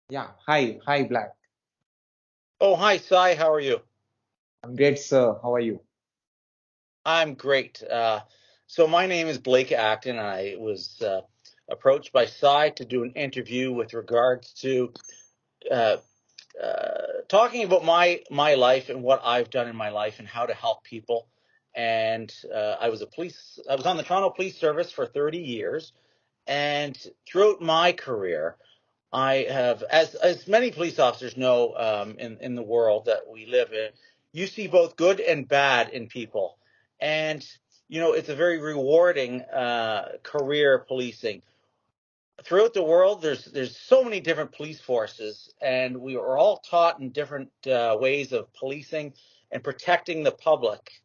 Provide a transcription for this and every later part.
Yeah. Hi, Black. Oh, hi, Sai. How are you? I'm great, sir. How are you? I'm great. So my name is Blake Acton. I was approached by Sai to do an interview with regards to uh, talking about my life and what I've done in my life and how to help people. And I was on the Toronto Police Service for 30 years, and throughout my career, I have, as many police officers know, in the world that we live in, you see both good and bad in people, and it's a very rewarding career policing. Throughout the world, there's so many different police forces, and we are all taught in different ways of policing and protecting the public.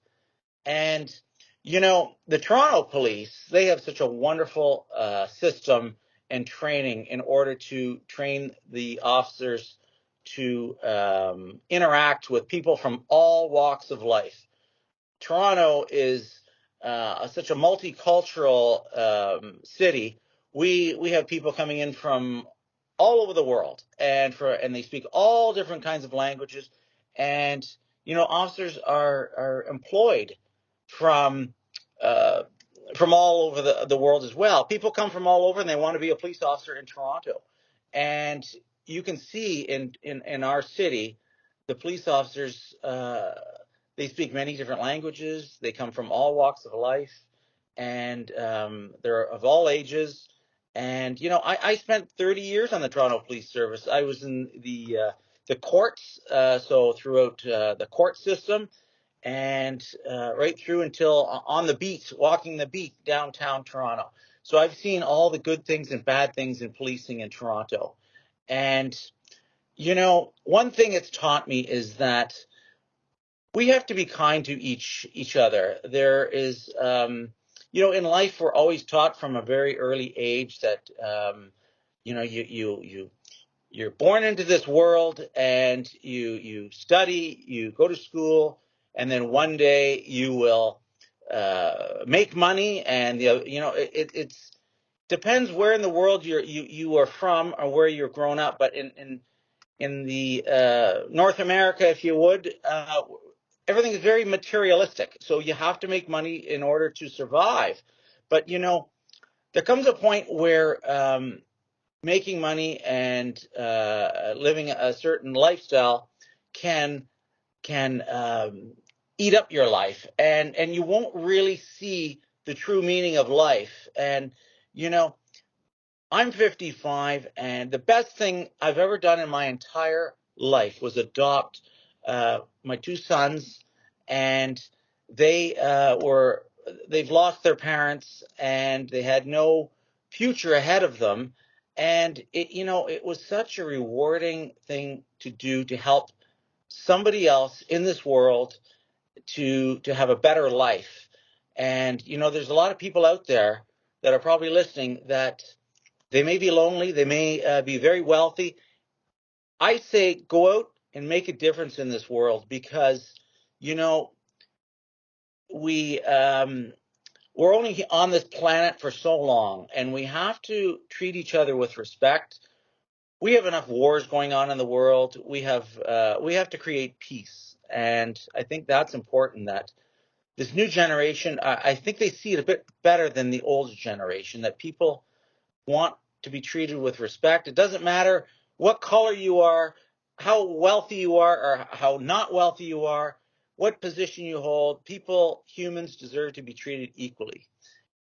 And the Toronto police, they have such a wonderful system and training in order to train the officers to interact with people from all walks of life. Toronto is such a multicultural city. We have people coming in from all over the world, and they speak all different kinds of languages. And officers are employed from uh, from all over the world as well. People come from all over, and they want to be a police officer in Toronto. And you can see in our city, the police officers. They speak many different languages. They come from all walks of life, and they're of all ages. And I spent 30 years on the Toronto Police Service. I was in the courts, so throughout the court system, and right through until on the beat, walking the beat downtown Toronto. So I've seen all the good things and bad things in policing in Toronto. And one thing it's taught me is that we have to be kind to each other. There is, in life, we're always taught from a very early age that, you're born into this world, and you study, you go to school, and then one day you will make money, and it's depends where in the world you are from or where you're grown up, but in the North America, if you would, everything is very materialistic. So you have to make money in order to survive. But there comes a point where making money and living a certain lifestyle can eat up your life, and you won't really see the true meaning of life. And you know, I'm 55, and the best thing I've ever done in my entire life was adopt my two sons, and they they've lost their parents, and they had no future ahead of them. And it was such a rewarding thing to do, to help somebody else in this world to have a better life. And there's a lot of people out there that are probably listening that they may be lonely. They may be very wealthy. I say go out and make a difference in this world, because, you know, we we're only on this planet for so long, and we have to treat each other with respect. We have enough wars going on in the world. We have to create peace, and I think that's important. That this new generation, I think they see it a bit better than the old generation. That people want to be treated with respect. It doesn't matter what color you are, how wealthy you are, or how not wealthy you are, what position you hold. People, humans, deserve to be treated equally.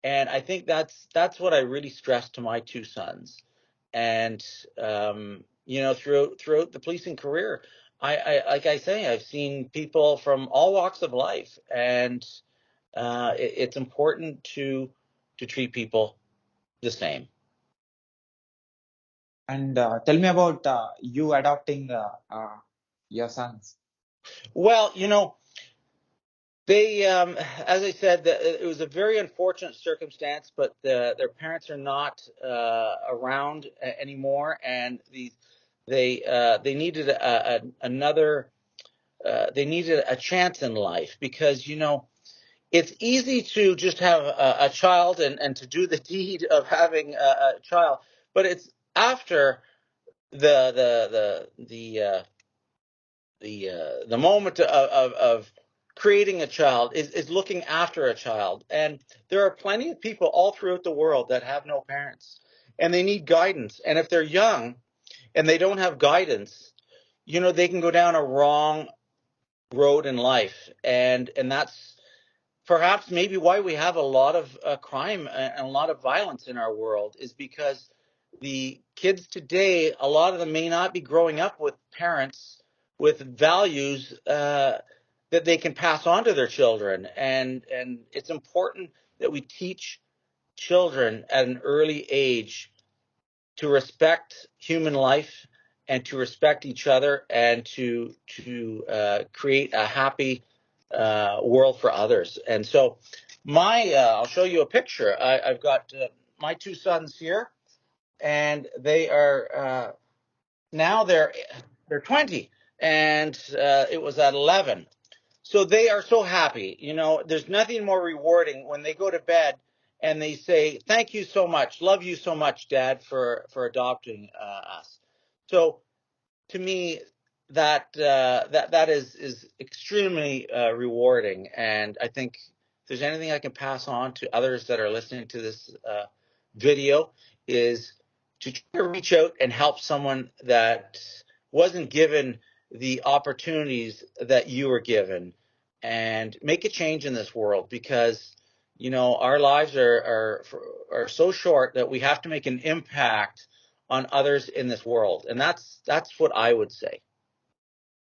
And I think that's what I really stress to my two sons. And throughout the policing career, I like I say, I've seen people from all walks of life, and it's important to treat people the same. And tell me about you adopting your sons. Well, they, as I said, it was a very unfortunate circumstance, but their parents are not around anymore, and they needed another. They needed a chance in life, because it's easy to just have a child, and to do the deed of having a child, but it's after the moment of creating a child is looking after a child. And there are plenty of people all throughout the world that have no parents, and they need guidance. And if they're young and they don't have guidance, they can go down a wrong road in life. And that's perhaps maybe why we have a lot of crime and a lot of violence in our world, is because the kids today, a lot of them may not be growing up with parents with values that they can pass on to their children. And it's important that we teach children at an early age to respect human life and to respect each other, and to create a happy world for others. And so I'll show you a picture. I've got my two sons here, and they are now they're 20, and it was at 11. So they are so happy. There's nothing more rewarding when they go to bed and they say, "Thank you so much, love you so much, Dad, for adopting us." So to me, that is extremely rewarding. And I think if there's anything I can pass on to others that are listening to this video, is to try to reach out and help someone that wasn't given the opportunities that you were given, and make a change in this world. Because our lives are so short that we have to make an impact on others in this world. And that's what I would say.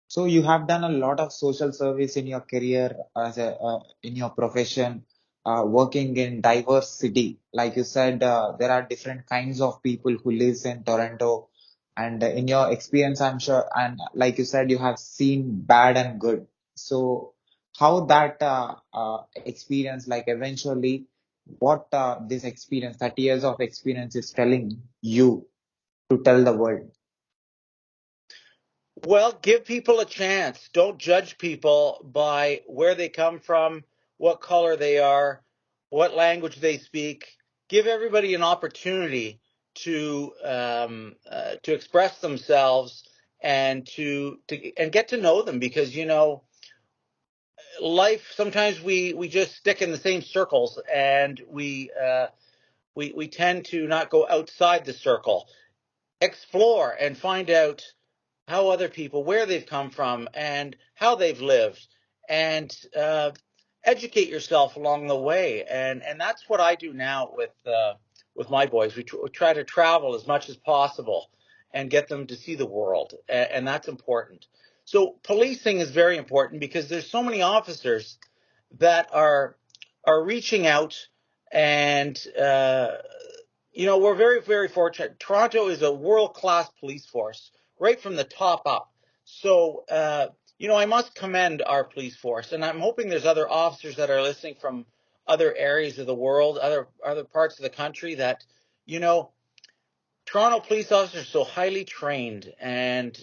So you have done a lot of social service in your career as in your profession, working in diverse city. Like you said, there are different kinds of people who lives in Toronto, and in your experience, I'm sure, and like you said, you have seen bad and good. So how that experience, like eventually, what this experience, 30 years of experience, is telling you to tell the world? Well, give people a chance. Don't judge people by where they come from, what color they are, what language they speak. Give everybody an opportunity to express themselves, and to get to know them. Because life, sometimes we just stick in the same circles, and we tend to not go outside the circle. Explore and find out how other people, where they've come from, and how they've lived, and educate yourself along the way. And that's what I do now with my boys. We try to travel as much as possible and get them to see the world, and that's important. So policing is very important, because there's so many officers that are reaching out. And we're very, very fortunate. Toronto is a world-class police force, right from the top up. So, I must commend our police force, and I'm hoping there's other officers that are listening from other areas of the world, other parts of the country, that, you know, Toronto police officers are so highly trained. And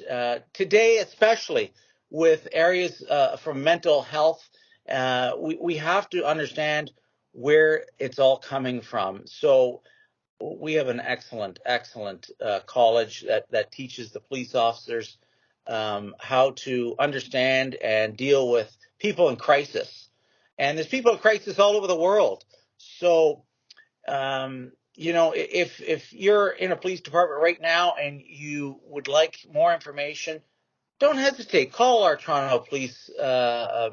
today, especially with areas from mental health, we have to understand where it's all coming from. So we have an excellent college that teaches the police officers how to understand and deal with people in crisis. And there's people in crisis all over the world. So, if you're in a police department right now and you would like more information, don't hesitate. Call our Toronto Police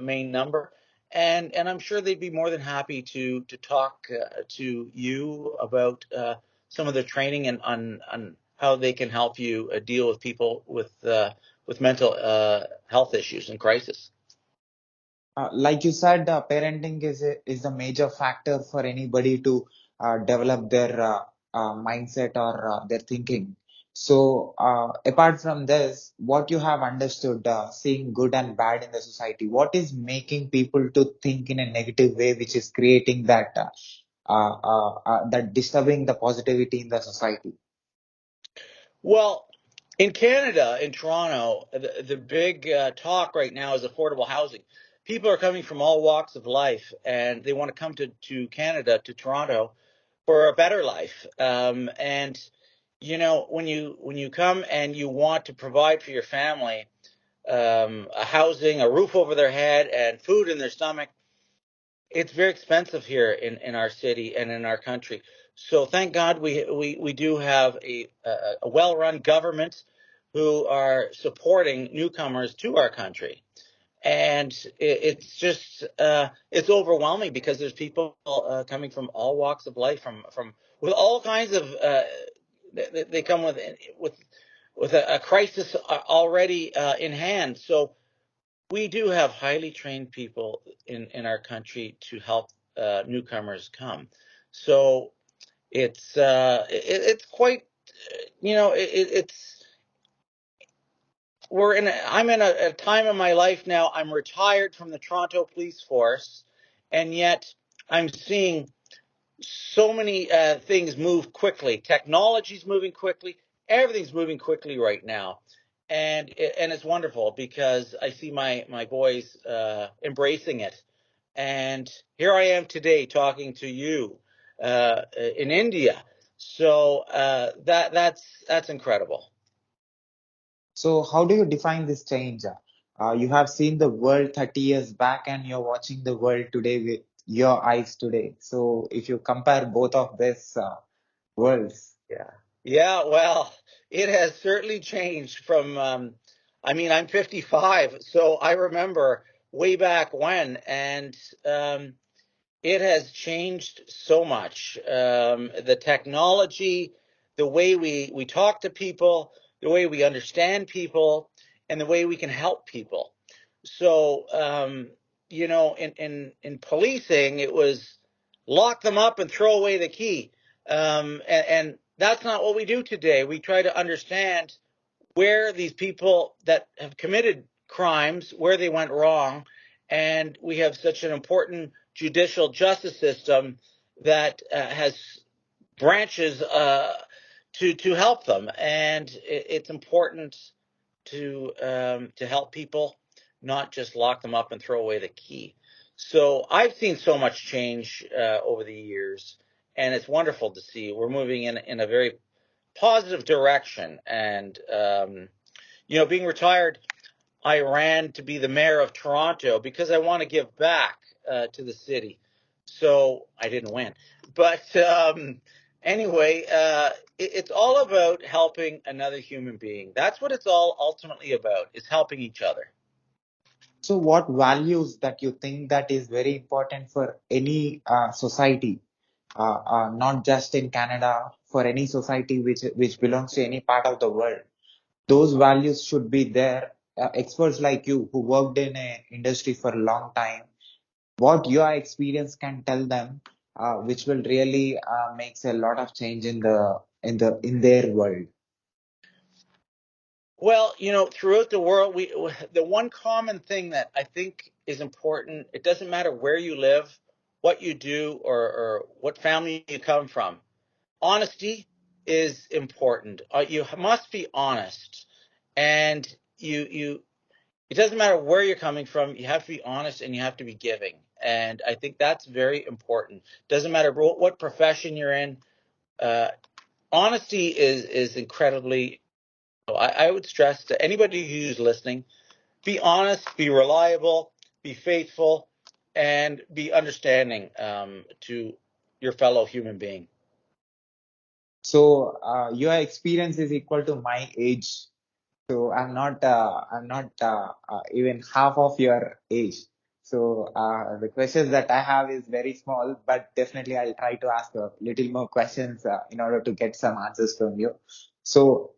main number, and I'm sure they'd be more than happy to talk to you about some of the training, and on how they can help you deal with people with mental health issues and crisis. Like you said, parenting is a major factor for anybody to develop their mindset or their thinking. So, apart from this, what you have understood, seeing good and bad in the society, what is making people to think in a negative way, which is creating that disturbing the positivity in the society? Well, in Canada, in Toronto, the big talk right now is affordable housing. People are coming from all walks of life, and they want to come to Canada, to Toronto, for a better life. And when you come and you want to provide for your family, a housing, a roof over their head, and food in their stomach, it's very expensive here in our city and in our country. So thank God we do have a well-run government who are supporting newcomers to our country. And it's just it's overwhelming because there's people coming from all walks of life, from with all kinds of they come with with a crisis already in hand. So we do have highly trained people in our country to help newcomers come. So it's quite it's I'm in a time in my life now. I'm retired from the Toronto Police Force, and yet I'm seeing so many things move quickly. Technology's moving quickly. Everything's moving quickly right now, and it's wonderful because I see my boys embracing it. And here I am today talking to you in India. So that's incredible. So how do you define this change? You have seen the world 30 years back and you're watching the world today with your eyes today. So if you compare both of these worlds. Yeah. Yeah, well, it has certainly changed from I mean, I'm 55, so I remember way back when, and um it has changed so much. The technology, the way we talk to people, the way we understand people, and the way we can help people. So, in policing, it was lock them up and throw away the key. And that's not what we do today. We try to understand where these people that have committed crimes, where they went wrong, and we have such an important judicial justice system that has branches to help them, and it's important to help people, not just lock them up and throw away the key. So I've seen so much change over the years, and it's wonderful to see we're moving in a very positive direction. And being retired, I ran to be the mayor of Toronto because I want to give back to the city. So I didn't win, but anyway, it's all about helping another human being. That's what it's all ultimately about: is helping each other. So what values that you think that is very important for any society, not just in Canada, for any society which belongs to any part of the world? Those values should be there. Experts like you who worked in a industry for a long time, what your experience can tell them, which will really makes a lot of change in their world. Well, throughout the world, the one common thing that I think is important. It doesn't matter where you live, what you do, or what family you come from. Honesty is important. You must be honest, and you. It doesn't matter where you're coming from. You have to be honest, and you have to be giving. And I think that's very important. Doesn't matter what profession you're in. Uh, Honesty is incredibly. I would stress to anybody who's listening: be honest, be reliable, be faithful, and be understanding to your fellow human being. So your experience is equal to my age. So I'm not even half of your age. So the questions that I have is very small, but definitely I'll try to ask a little more questions in order to get some answers from you. So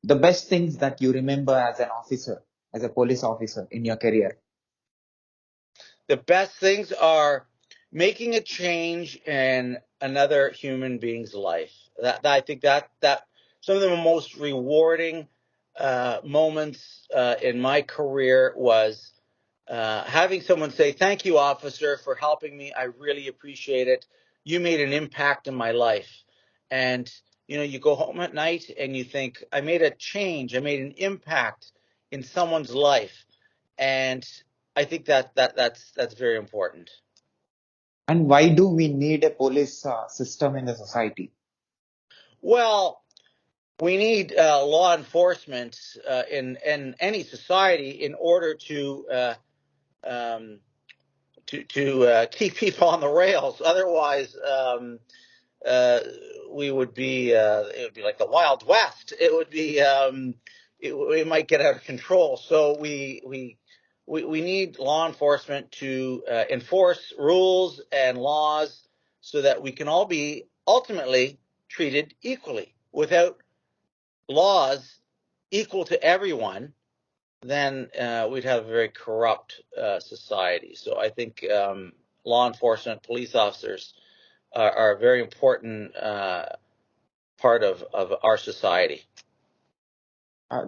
the best things that you remember as an officer, as a police officer in your career. The best things are making a change in another human being's life. I think that some of the most rewarding moments in my career was having someone say, "Thank you, officer, for helping me. I really appreciate it. You made an impact in my life." And you go home at night and you think, "I made a change. I made an impact in someone's life." And I think that's very important. And why do we need a police system in the society? Well, We need law enforcement in any society in order um, to keep people on the rails. Otherwise, uh, we would be it would be like the Wild West. It would be it might get out of control. So we need law enforcement to enforce rules and laws so that we can all be ultimately treated equally. Without laws equal to everyone, then we'd have a very corrupt society. So I think law enforcement, police officers are a very important part of our society.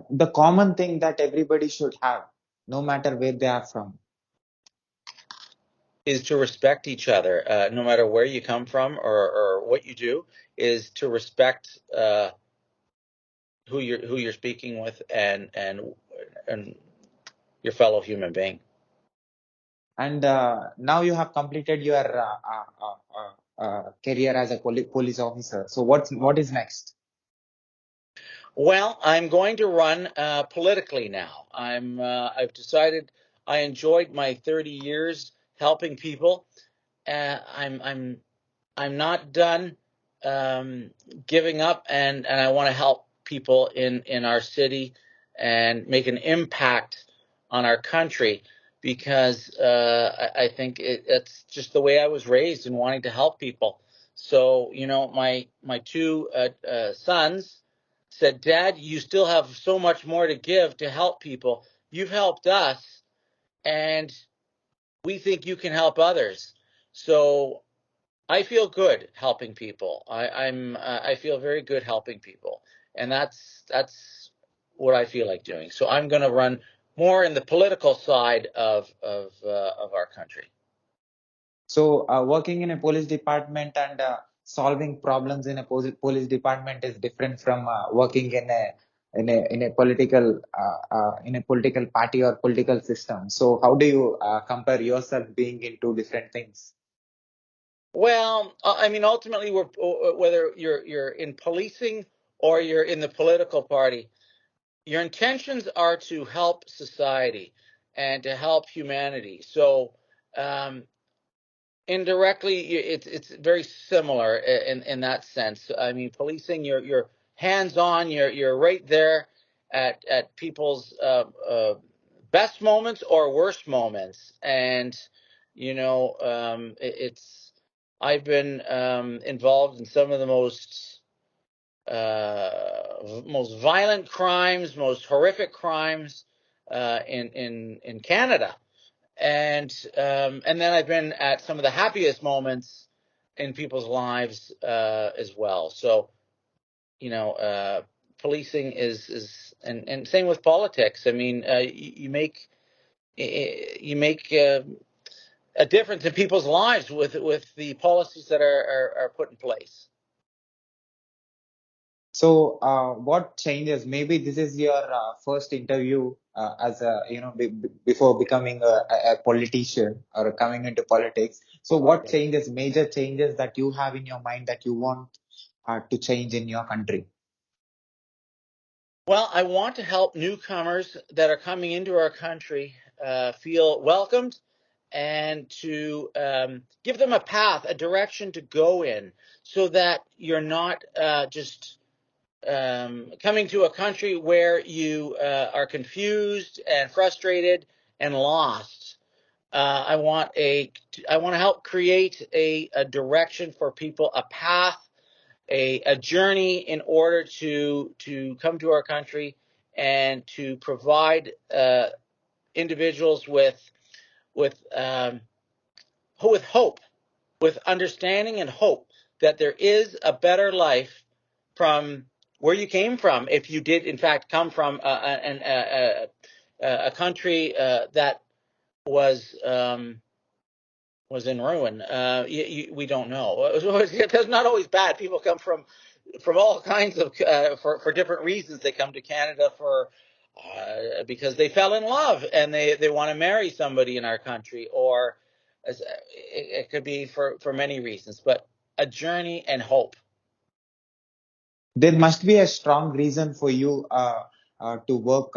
The common thing that everybody should have, no matter where they are from. Is to respect each other, no matter where you come from or what you do, is to respect who you're speaking with and your fellow human being. And now you have completed your career as a police officer. So what is next? Well, I'm going to run politically now. I've decided I enjoyed my 30 years helping people. I'm not done um, giving up, and I want to help people in our city and make an impact on our country because I think it's just the way I was raised in wanting to help people. So my two sons said, "Dad, you still have so much more to give to help people. You've helped us, and we think you can help others." So I feel good helping people. I feel very good helping people, and that's what I feel like doing. So I'm going to run more in the political side of our country. So working in a police department and solving problems in a police department is different from working in a political party or political system. So how do you compare yourself being in two different things? Well, I mean, ultimately, whether you're in policing or you're in the political party, your intentions are to help society and to help humanity. So um, indirectly, it's very similar in that sense. I mean, policing, you're hands on, you're right there at people's best moments or worst moments, and it's I've been involved in some of the most violent crimes, most horrific crimes in Canada, and then I've been at some of the happiest moments in people's lives as well. So policing is and same with politics. I mean, you make a difference in people's lives with the policies that are put in place. So, what changes? Maybe this is your first interview as a, before becoming a politician or coming into politics. So, what changes, major changes that you have in your mind that you want to change in your country? Well, I want to help newcomers that are coming into our country feel welcomed and to give them a path, a direction to go in so that you're not just coming to a country where you are confused and frustrated and lost. I want to help create a direction for people, a path, a journey in order to come to our country and to provide individuals with with hope, with understanding and hope that there is a better life from where you came from. If you did, in fact, come from a country that was was in ruin, we don't know. It's not always bad. People come from all kinds of for different reasons. They come to Canada for because they fell in love and they want to marry somebody in our country, or it could be for many reasons. But a journey and hope. there must be a strong reason for you to work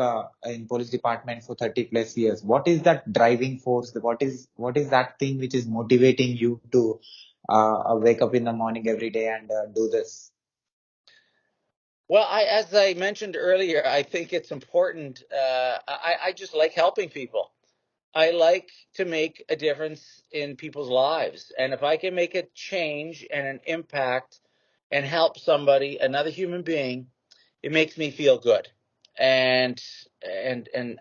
in police department for 30 plus years. What is that driving force? What is that thing which is motivating you to wake up in the morning every day and do this? Well, as I mentioned earlier, I think it's important. I just like helping people. I like to make a difference in people's lives. And if I can make a change and an impact and help somebody, another human being, it makes me feel good. And and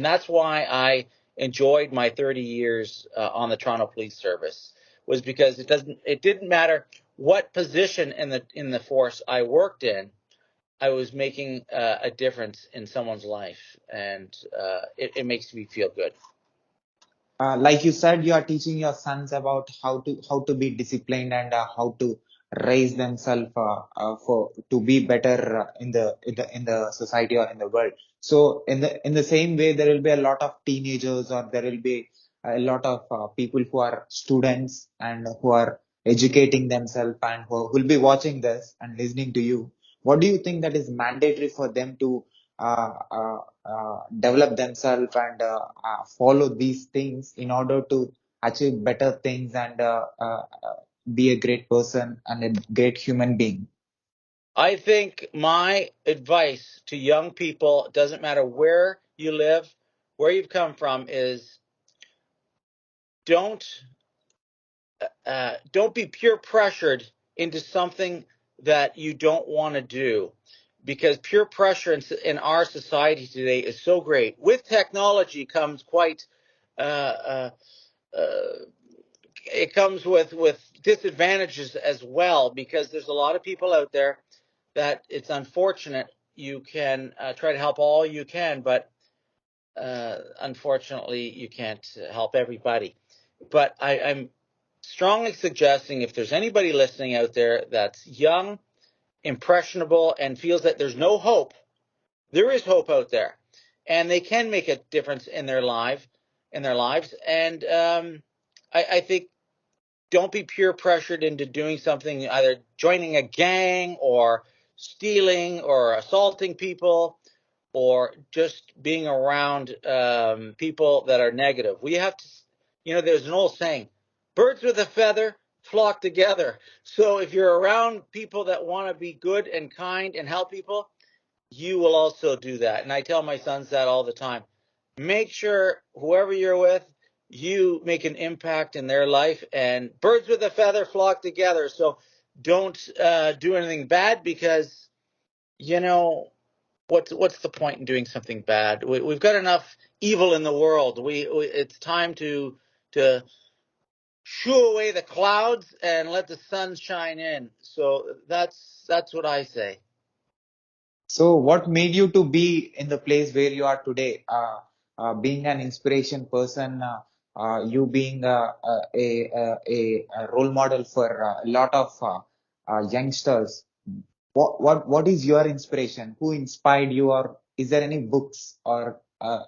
that's why I enjoyed my 30 years on the Toronto Police Service, was because it didn't matter what position in the force I worked in. I was making a difference in someone's life, and it makes me feel good. Like you said, you are teaching your sons about how to be disciplined and how to raise themselves for to be better in the society or in the world. So in the same way, there will be a lot of teenagers, or there will be a lot of people who are students and who are educating themselves and who will be watching this and listening to you. What do you think that is mandatory for them to uh, uh, develop themselves and follow these things in order to achieve better things and be a great person and a great human being? I think my advice to young people, it doesn't matter where you live, where you've come from, is don't don't be peer pressured into something that you don't want to do, because peer pressure in our society today is so great. With technology comes quite uh, uh, uh, it comes with disadvantages as well, because there's a lot of people out there that it's unfortunate. You can try to help all you can, but unfortunately you can't help everybody. But I'm strongly suggesting, if there's anybody listening out there that's young, impressionable, and feels that there's no hope, there is hope out there, and they can make a difference in their lives. And I think, don't be peer pressured into doing something, either joining a gang or stealing or assaulting people, or just being around people that are negative. We have to, there's an old saying, birds with a feather flock together. So if you're around people that want to be good and kind and help people, you will also do that. And I tell my sons that all the time. Make sure whoever you're with, you make an impact in their life, and birds with a feather flock together. So don't do anything bad, because you know what's the point in doing something bad? We've got enough evil in the world. It's time to shoo away the clouds and let the sun shine in. So that's what I say. So, what made you to be in the place where you are today? Being an inspiration person, you being a role model for a lot of youngsters. What is your inspiration? Who inspired you, or is there any books, or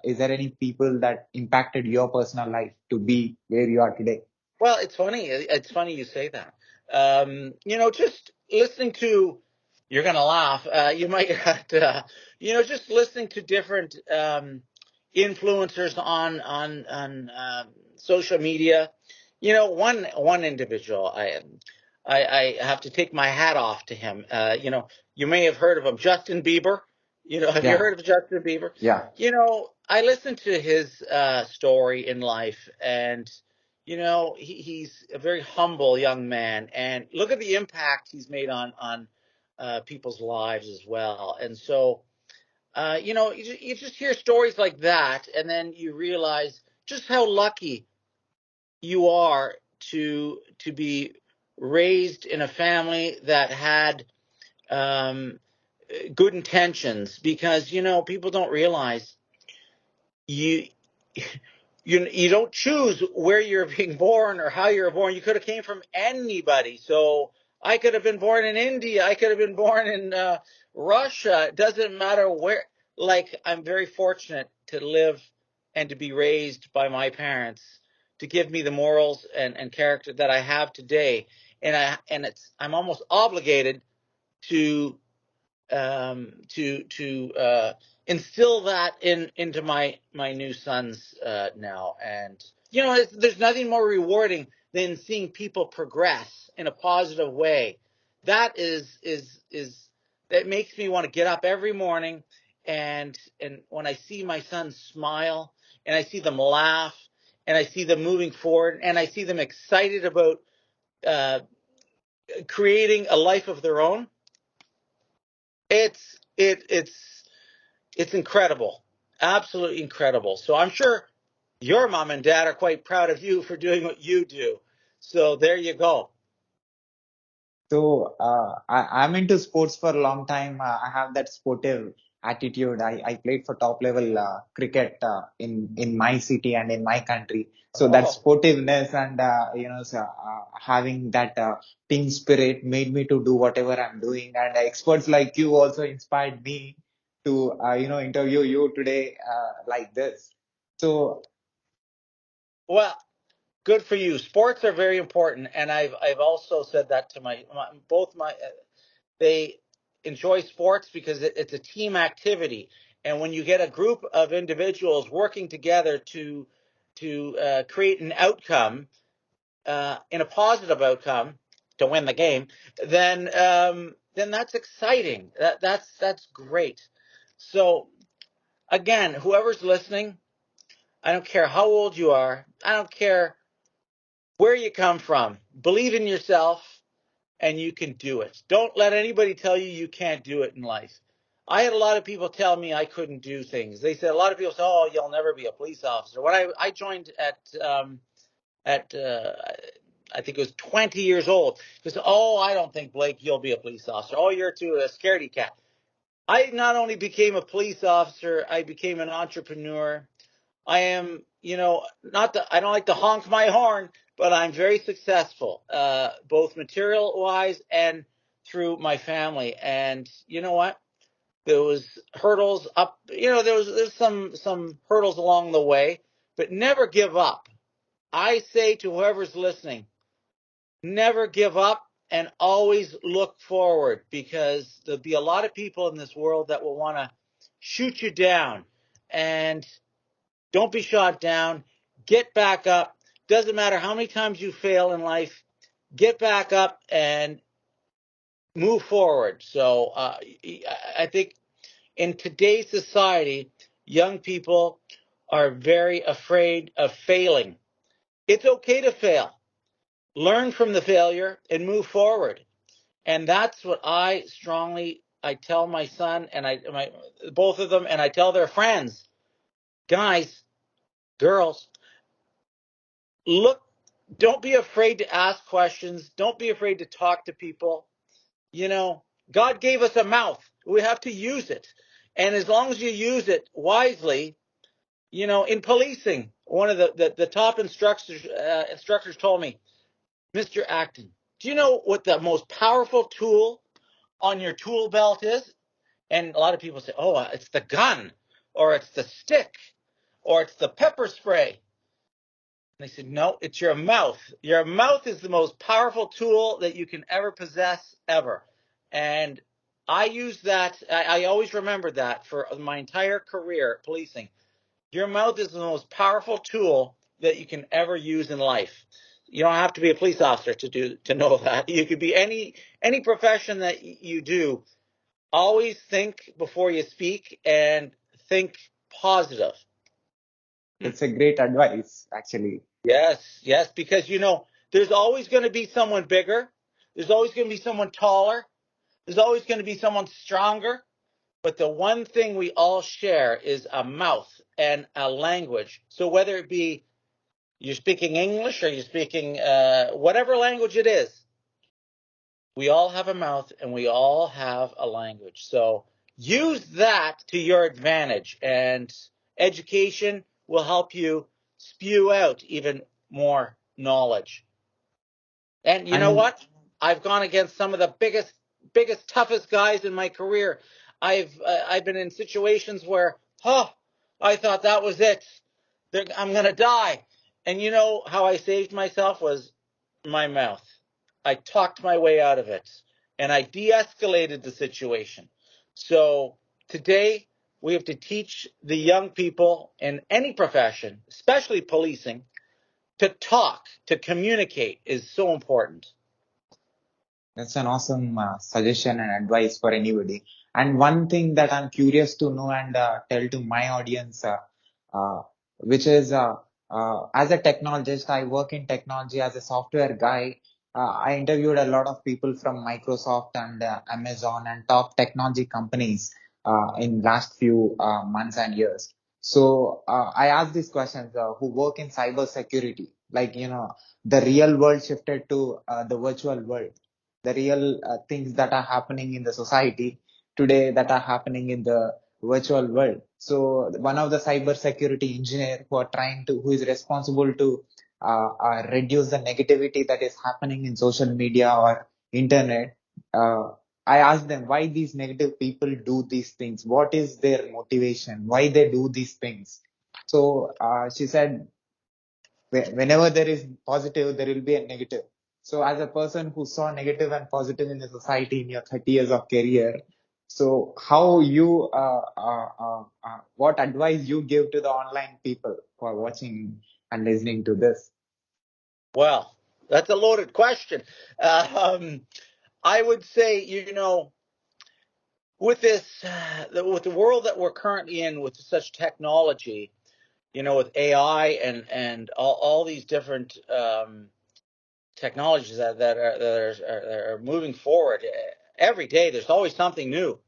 is there any people that impacted your personal life to be where you are today? Well, it's funny. It's funny you say that. Just listening to, you're gonna laugh. You might just listening to different influencers on social media. One individual, I have to take my hat off to him. You may have heard of him, Justin Bieber. Have you Yeah, heard of Justin Bieber? yeah. I listened to his story in life, and he's a very humble young man, and look at the impact he's made on people's lives as well. And so, you just hear stories like that, and then you realize just how lucky you are to be raised in a family that had um, good intentions, because people don't realize you you don't choose where you're being born or how you're born. You could have came from anybody. So I could have been born in India. I could have been born in Russia. It doesn't matter where. Like, I'm very fortunate to live and to be raised by my parents, to give me the morals and character that I have today. And I'm almost obligated to to instill that into my new sons now. And there's nothing more rewarding than seeing people progress in a positive way. That is that makes me want to get up every morning, and when I see my sons smile and I see them laugh and I see them moving forward and I see them excited about uh, creating a life of their own, it's it it's incredible, absolutely incredible. So I'm sure your mom and dad are quite proud of you for doing what you do. So there you go. So I'm into sports for a long time. I have that sportive attitude. I played for top level cricket in my city and in my country. So that Oh, sportiveness and having that team spirit made me to do whatever I'm doing. And experts like you also inspired me to interview you today like this. So well, good for you. Sports are very important, and I've also said that to both my they enjoy sports because it's a team activity. And when you get a group of individuals working together to create an outcome, in a positive outcome, to win the game, then that's exciting. That's great. So again, whoever's listening, I don't care how old you are, I don't care where you come from. Believe in yourself, and you can do it. Don't let anybody tell you you can't do it in life. I had a lot of people tell me I couldn't do things. They said, a lot of people say, "Oh, you'll never be a police officer." When I joined at I think it was 20 years old, because, "Oh, I don't think, Blake, you'll be a police officer. Oh, you're too a scaredy cat." I not only became a police officer, I became an entrepreneur. I am, not that I don't like to honk my horn, but I'm very successful, both material wise and through my family. And you know what? There was hurdles up, there's some hurdles along the way, but never give up. I say to whoever's listening, never give up and always look forward, because there'll be a lot of people in this world that will want to shoot you down. And don't be shot down. Get back up. Doesn't matter how many times you fail in life. Get back up and move forward. So I think in today's society, young people are very afraid of failing. It's okay to fail. Learn from the failure and move forward. And that's what I tell my son and both of them, and I tell their friends, guys, girls, look, don't be afraid to ask questions. Don't be afraid to talk to people. You know, God gave us a mouth. We have to use it. And as long as you use it wisely, in policing, one of the top instructors told me, "Mr. Acton, do you know what the most powerful tool on your tool belt is?" And a lot of people say, "Oh, it's the gun, or it's the stick, or it's the pepper spray." And they said, "No, it's your mouth. Your mouth is the most powerful tool that you can ever possess, ever." And I use that. I always remember that for my entire career policing. Your mouth is the most powerful tool that you can ever use in life. You don't have to be a police officer to know that. You could be any profession that you do. Always think before you speak and think positive. that's a great advice, actually. Yes, yes, because there's always going to be someone bigger. There's always going to be someone taller. There's always going to be someone stronger. But the one thing we all share is a mouth and a language. So whether it be you're speaking English or you're speaking whatever language it is, we all have a mouth and we all have a language. So use that to your advantage, and education will help you spew out even more knowledge. And you know And what? I've gone against some of the biggest, toughest guys in my career. I've been in situations where, I thought that was it. I'm gonna die. And you know how I saved myself was my mouth. I talked my way out of it, and I de-escalated the situation. So today we have to teach the young people in any profession, especially policing, to talk, to communicate is so important. That's an awesome suggestion and advice for anybody. And one thing that I'm curious to know and tell to my audience, uh, which is as a technologist, I work in technology as a software guy. I interviewed a lot of people from Microsoft and Amazon and top technology companies in last few months and years. So I asked these questions who work in cyber security, like the real world shifted to the virtual world, the real things that are happening in the society today that are happening in the virtual world. So one of the cyber security engineer who is responsible to reduce the negativity that is happening in social media or internet. Uh, I asked them why these negative people do these things. What is their motivation? Why they do these things? So she said whenever there is positive, there will be a negative. So as a person who saw negative and positive in the society in your 30 years of career, so how you, what advice you give to the online people who are watching and listening to this? Well, that's a loaded question. Um, I would say, with with the world that we're currently in, with such technology, with AI and all these different technologies that are moving forward every day. There's always something new.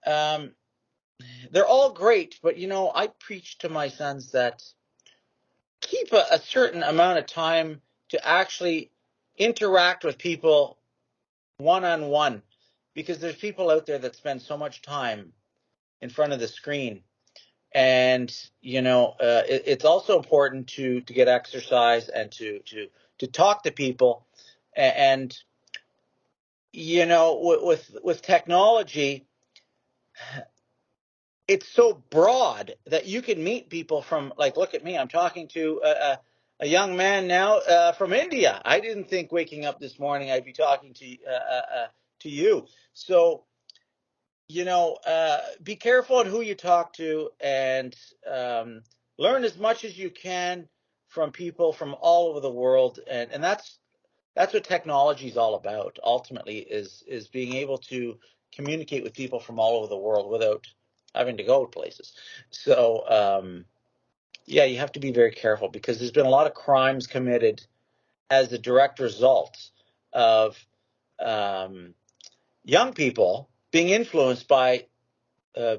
Um, they're all great, but I preach to my sons that keep a certain amount of time to actually interact with people one on one, because there's people out there that spend so much time in front of the screen. And it's also important to get exercise and to talk to people. And with technology, it's so broad that you can meet people from, like, look at me, I'm talking to a young man now from India. I didn't think waking up this morning I'd be talking to you. So be careful on who you talk to, and learn as much as you can from people from all over the world. And that's what technology is all about. Ultimately, is being able to communicate with people from all over the world without having to go places. So yeah, you have to be very careful, because there's been a lot of crimes committed as a direct result of um, young people being influenced by uh,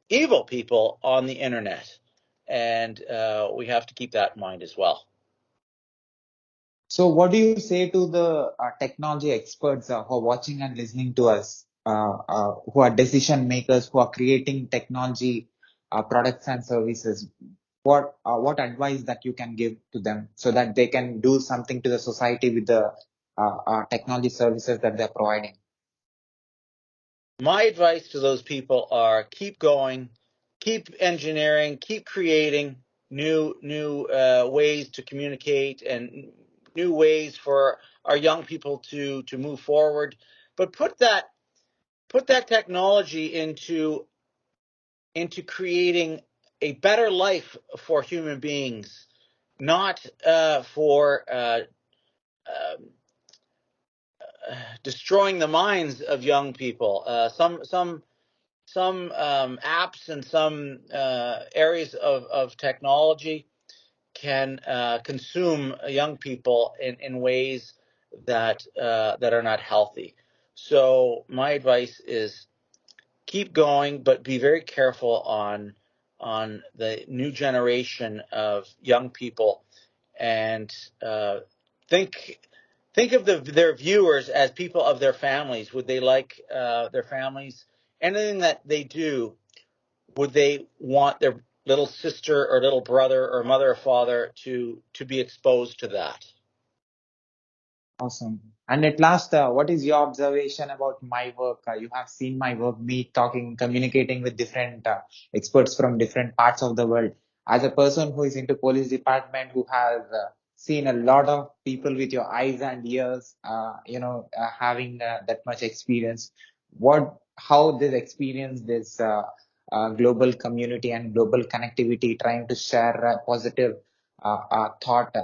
evil people on the internet. And we have to keep that in mind as well. So what do you say to the technology experts who are watching and listening to us, who are decision makers, who are creating technology products and services? What advice that you can give to them so that they can do something to the society with the technology services that they're providing? My advice to those people are keep going, keep engineering, keep creating new ways to communicate and new ways for our young people to move forward. But put that technology into creating a better life for human beings, not for destroying the minds of young people. Some apps and some areas of technology can consume young people in ways that are not healthy. So my advice is keep going, but be very careful on the new generation of young people, and think think of their viewers as people of their families. Would they like their families, anything that they do, would they want their little sister or little brother or mother or father to be exposed to that? Awesome. And at last, what is your observation about my work? You have seen my work, me talking, communicating with different experts from different parts of the world. As a person who is into police department, who has seen a lot of people with your eyes and ears, having that much experience, how this experience, this global community and global connectivity, trying to share a positive thought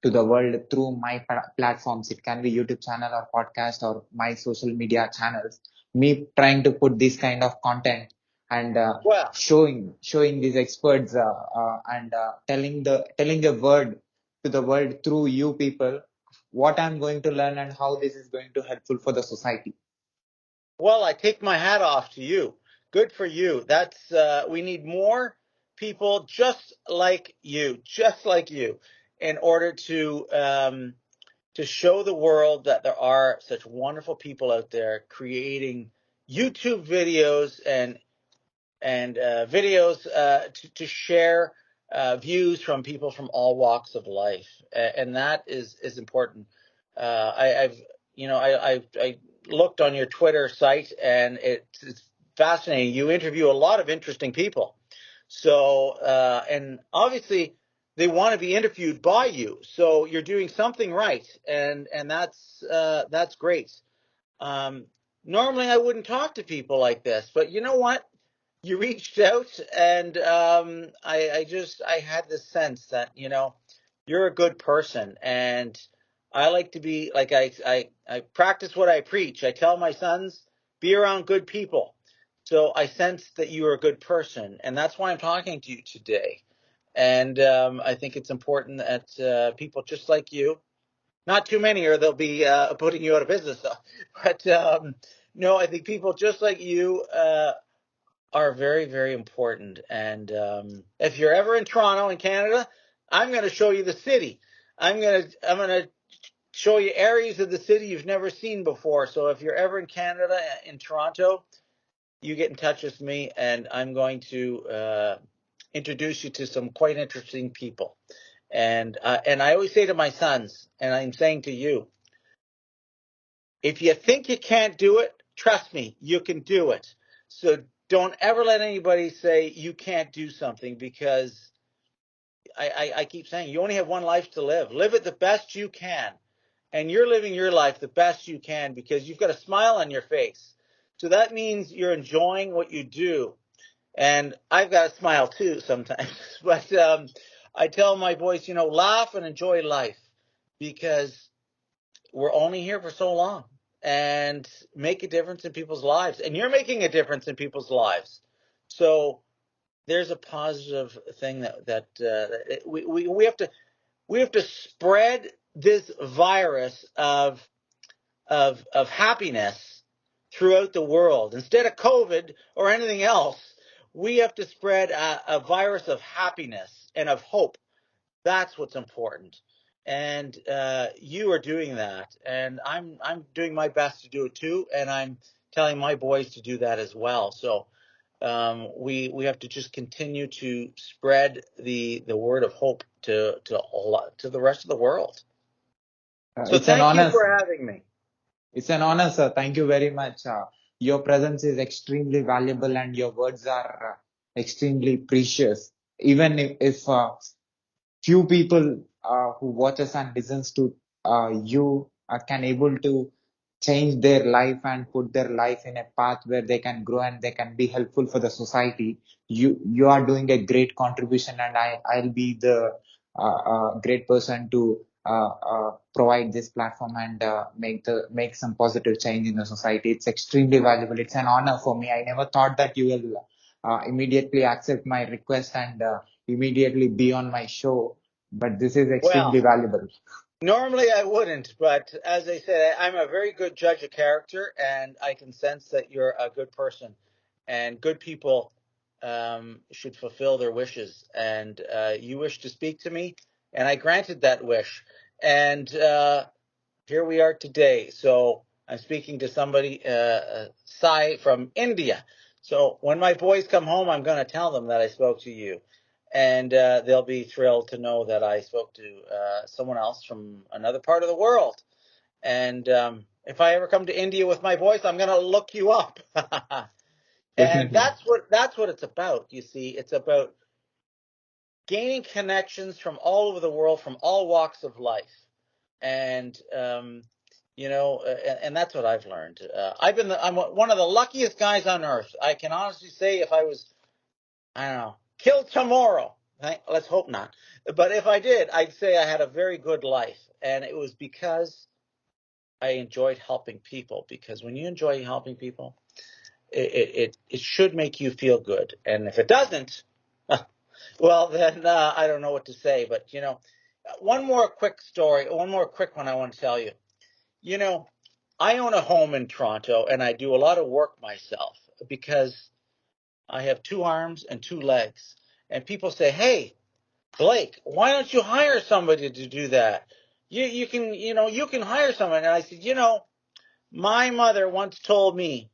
to the world through my platforms. It can be YouTube channel or podcast or my social media channels. Me trying to put this kind of content and Well, showing these experts and telling a word to the world through you people, what I'm going to learn and how this is going to helpful for the society. well, I take my hat off to you. Good for you. That's we need more people just like you, in order to show the world that there are such wonderful people out there creating YouTube videos and videos to share views from people from all walks of life, and that is important. I've I looked on your Twitter site, and it's fascinating. You interview a lot of interesting people, so and obviously they want to be interviewed by you, so you're doing something right, and that's great. Um, Normally I wouldn't talk to people like this, but you know what? You reached out, and I had this sense that you're a good person, and I like to be like I practice what I preach. I tell my sons, be around good people. So I sense that you are a good person, and that's why I'm talking to you today. And I think it's important that people just like you, not too many, or they'll be putting you out of business. But no, I think people just like you are very, very important. And if you're ever in Toronto, in Canada, I'm going to show you the city. I'm going to show you areas of the city you've never seen before. So if you're ever in Canada, in Toronto, you get in touch with me, and I'm going to introduce you to some quite interesting people. And I always say to my sons, and I'm saying to you, if you think you can't do it, trust me, you can do it. So don't ever let anybody say you can't do something, because I keep saying you only have one life to live. Live it the best you can. And you're living your life the best you can because you've got a smile on your face. So that means you're enjoying what you do. And I've got a smile too sometimes. But I tell my boys, laugh and enjoy life, because we're only here for so long, and make a difference in people's lives. And you're making a difference in people's lives. So there's a positive thing that we have to spread this virus of happiness throughout the world. Instead of COVID or anything else, we have to spread a virus of happiness and of hope. That's what's important. And you are doing that, and I'm doing my best to do it too, and I'm telling my boys to do that as well. So we have to just continue to spread the word of hope to the rest of the world. So It's an thank you honor. for having me. It's an honor, sir. Thank you very much. Your presence is extremely valuable and your words are extremely precious. Even if few people who watches and listens to you can able to change their life and put their life in a path where they can grow and they can be helpful for the society. You are doing a great contribution, and I'll be the great person to provide this platform and make some positive change in the society. It's extremely valuable. It's an honor for me. I never thought that you will immediately accept my request and immediately be on my show, but this is Well, extremely valuable. normally I wouldn't, but as I said, I'm a very good judge of character, and I can sense that you're a good person, and good people should fulfill their wishes. And you wish to speak to me, and I granted that wish. And here we are today. So I'm speaking to somebody, Sai from India. So when my boys come home, I'm going to tell them that I spoke to you, and they'll be thrilled to know that I spoke to someone else from another part of the world. And if I ever come to India with my boys, I'm going to look you up. And Definitely. that's what it's about. You see, it's about gaining connections from all over the world, from all walks of life. And And that's what I've learned. I'm one of the luckiest guys on earth. I can honestly say if I was, I don't know, killed tomorrow, let's hope not. But if I did, I'd say I had a very good life. And it was because I enjoyed helping people. Because when you enjoy helping people, it should make you feel good. And if it doesn't, well, then I don't know what to say. But, one more quick story, one more quick one I want to tell you. You know, I own a home in Toronto and I do a lot of work myself because I have 2 arms and 2 legs. And people say, "Hey, Blake, why don't you hire somebody to do that? You can hire someone." And I said, my mother once told me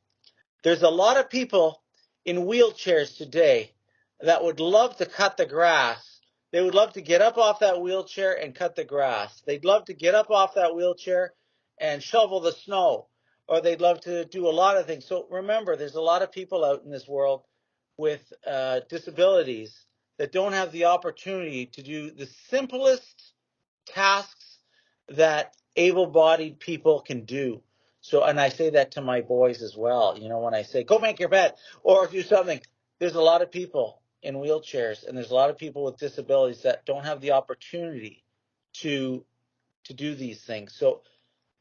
there's a lot of people in wheelchairs today that would love to cut the grass. They would love to get up off that wheelchair and cut the grass. They'd love to get up off that wheelchair and shovel the snow, or they'd love to do a lot of things. So remember, there's a lot of people out in this world with disabilities that don't have the opportunity to do the simplest tasks that able-bodied people can do. So, and I say that to my boys as well. When I say, go make your bed or do something, there's a lot of people in wheelchairs and there's a lot of people with disabilities that don't have the opportunity to do these things. So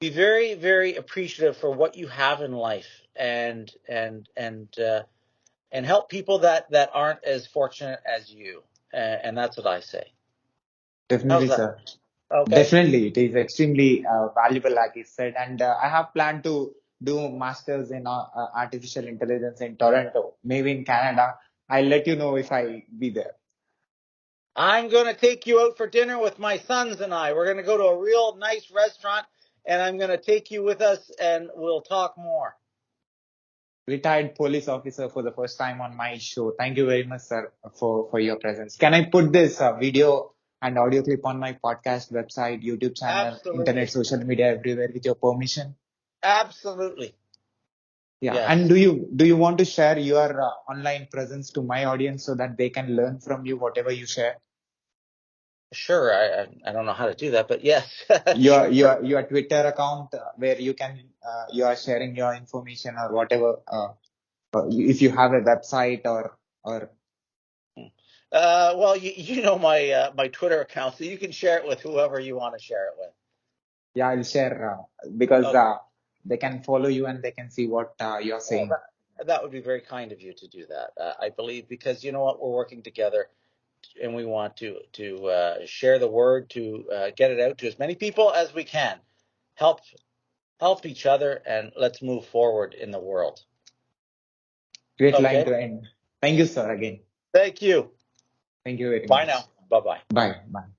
be very, very appreciative for what you have in life and help people that aren't as fortunate as you. And that's what I say. How's Definitely, that? sir. Okay. Definitely, it is extremely valuable, like you said. And I have planned to do masters in artificial intelligence in Toronto, maybe in Canada. I'll let you know if I be there. I'm going to take you out for dinner with my sons and I. We're going to go to a real nice restaurant and I'm going to take you with us and we'll talk more. Retired police officer for the first time on my show. Thank you very much, sir, for your presence. Can I put this video and audio clip on my podcast website, YouTube channel, internet, Absolutely. social media, everywhere with your permission? Absolutely. Yeah. And Yes. do you want to share your online presence to my audience so that they can learn from you whatever you share? Sure. I don't know how to do that, but yes. Your Sure. your Twitter account where you are sharing your information or whatever. If you have a website or Well, you know my Twitter account, so you can share it with whoever you want to share it with. yeah, I'll share because Okay. they can follow you and they can see what you're Well, saying. that would be very kind of you to do that. I believe because you know what, we're working together and we want to share the word to get it out to as many people as we can. Help each other, and let's move forward in the world. Great line Okay. to end. Thank you, sir, again. Thank you. Thank you very Bye much. now. Bye bye. Bye. Bye.